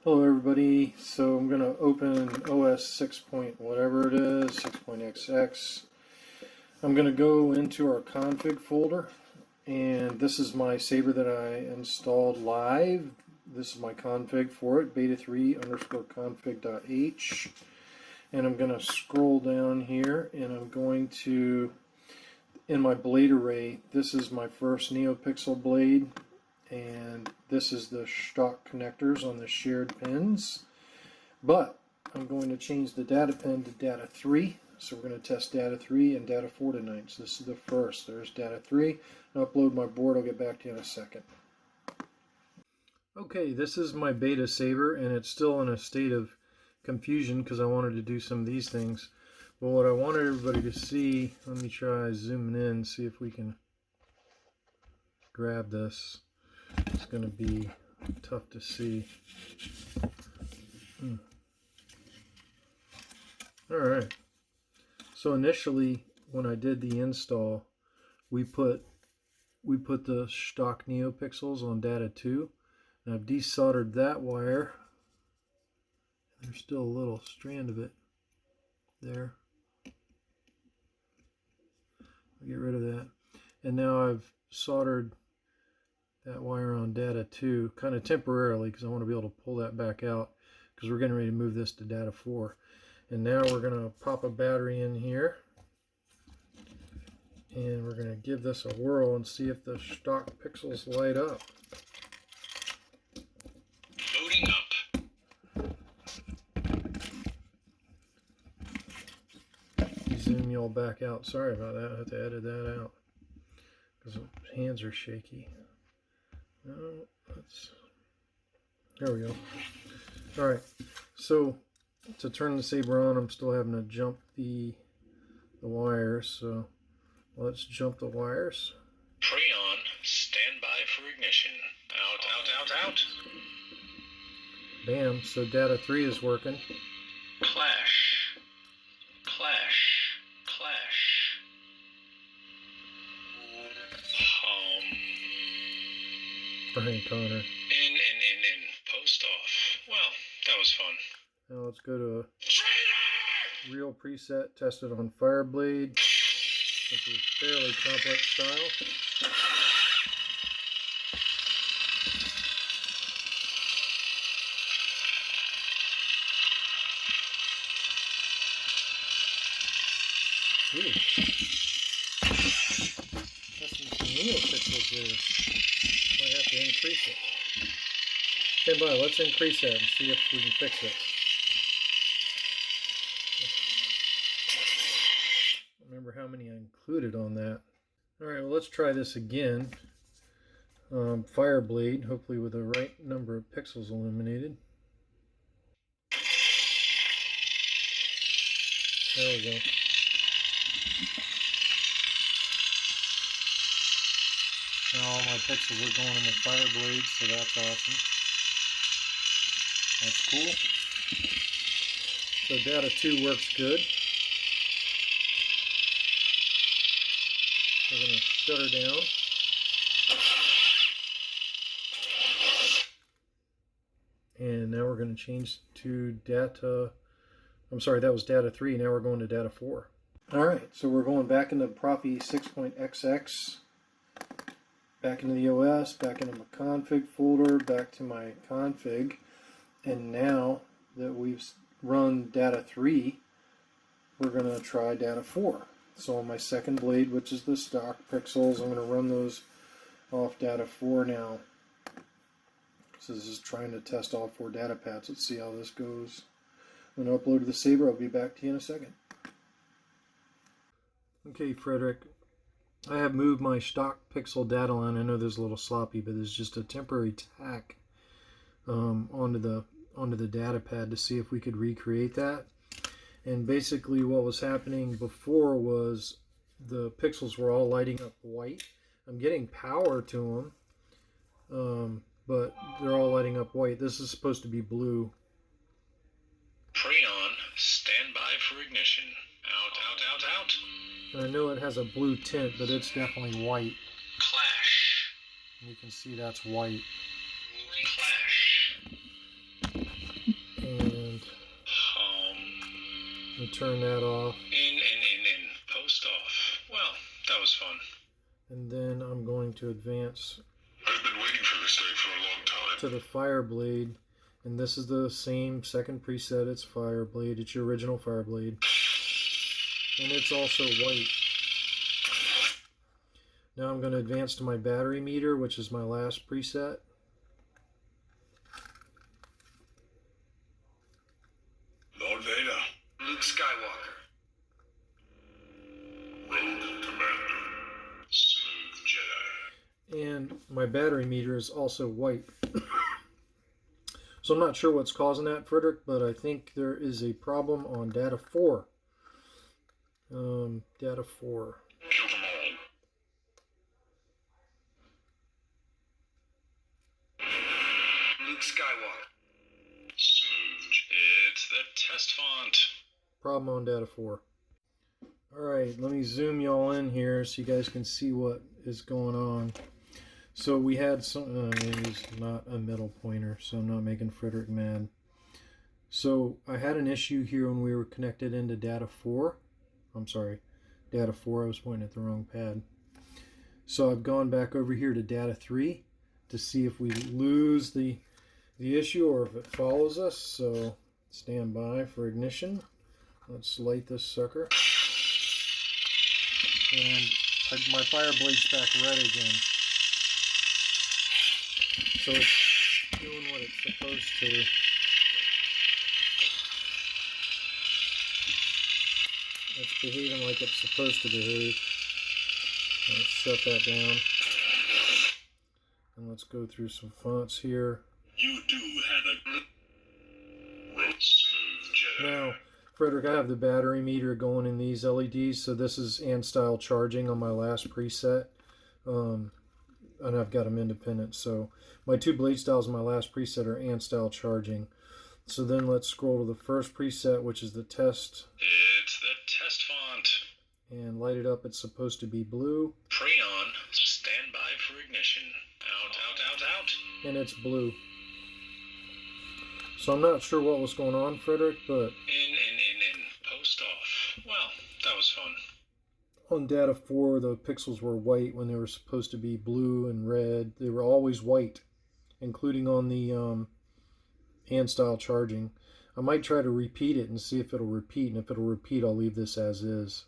Hello everybody, so I'm going to open OS 6 point whatever it is, 6.xx. I'm going to go into our config folder, and this is my saber that I installed live. This is my config for it, beta3_config.h. And I'm going to scroll down here, and I'm going to, in my blade array, this is my first NeoPixel blade. And this is the stock connectors on the shared pins, but I'm going to change the data pin to data 3, so we're going to test data 3 and data 4 tonight. So this is the first. There's data 3. I'll upload my board. I'll get back to you in a second. Okay, this is my beta saber, and it's still in a state of confusion because I wanted to do some of these things. But what I wanted everybody to see, let me try zooming in, see if we can grab this. It's going to be tough to see. Alright, so initially when I did the install, we put the stock NeoPixels on data 2, and I've desoldered that wire. There's still a little strand of it there. I'll get rid of that. And now I've soldered that wire on data 2, kind of temporarily, because I want to be able to pull that back out, because we're getting ready to move this to data 4. And now we're going to pop a battery in here, and we're going to give this a whirl and see if the stock pixels light up. Loading up. Zoom y'all back out. Sorry about that. I have to edit that out because hands are shaky. No, there we go. Alright, so to turn the saber on, I'm still having to jump the wires, so let's jump the wires. Pre-on, stand by for ignition. Out, out, out, out. Bam, so data 3 is working. Clash. Clash. Clash. Brian Connor. In. Post off. Well, that was fun. Now let's go to a real preset, tested on Fireblade, which is fairly complex style. Ooh. Testing some NeoPixels there. Might have to increase it. Stand by, let's increase that and see if we can fix it. I don't remember how many I included on that. Alright, well let's try this again. Fireblade, hopefully with the right number of pixels illuminated. There we go. Now all my pixels are going in the Fireblade, so that's awesome. That's cool. So data 2 works good. We're going to shut her down. And now we're going to change to data, I'm sorry, that was data 3. Now we're going to data 4. Alright, so we're going back into Profi 6.xx. Back into the OS, back into my config folder, back to my config. And now that we've run data 3, we're going to try data 4. So on my second blade, which is the stock pixels, I'm going to run those off data 4 now. So this is trying to test all 4 data pads. Let's see how this goes. I'm going to upload the saber. I'll be back to you in a second. Okay, Frederick. I have moved my stock pixel data line. I know this is a little sloppy, but it's just a temporary tack onto the data pad to see if we could recreate that. And basically what was happening before was the pixels were all lighting up white. I'm getting power to them, but they're all lighting up white. This is supposed to be blue. Pre-on, stand by for ignition. Out, out, out, out. And I know it has a blue tint, but it's definitely white. Clash. And you can see that's white. Clash. turn that off. In. Post off. Well, that was fun. And then I'm going to advance I've been waiting for this day for a long time. to the fire blade. And this is the same second preset. It's fire blade. It's your original fire blade. And it's also white. Now I'm going to advance to my battery meter, which is my last preset. Lord Vader. Luke Skywalker. Rogue Commander. Smooth Jedi. And my battery meter is also white. So I'm not sure what's causing that, Frederick, but I think there is a problem on data 4. Data 4. Kill them all. Luke Skywalker. Smooth. It's the test font. Problem on data 4. Alright, let me zoom y'all in here so you guys can see what is going on. So we had some, he's not a middle pointer, so I'm not making Frederick mad. So I had an issue here when we were connected into data 4. I'm sorry, data 4, I was pointing at the wrong pad. So I've gone back over here to data 3 to see if we lose the issue or if it follows us. So stand by for ignition. Let's light this sucker. And my fire blade's back red again. So it's doing what it's supposed to. It's behaving like it's supposed to behave. Let's shut that down. And let's go through some fonts here. You do have a smooth Jedi. Now, Frederick, I have the battery meter going in these LEDs, so this is and style charging on my last preset. And I've got them independent. So my two blade styles in my last preset are and style charging. So then let's scroll to the first preset, which is the test. It's the test font. And light it up. It's supposed to be blue. Preon, stand by for ignition. Out. And it's blue. So I'm not sure what was going on, Frederick, but In. Post off. Well, that was fun. on data 4, the pixels were white when they were supposed to be blue and red. They were always white, including on the hand style charging. I might try to repeat it and see if it'll repeat, and if it'll repeat, I'll leave this as is.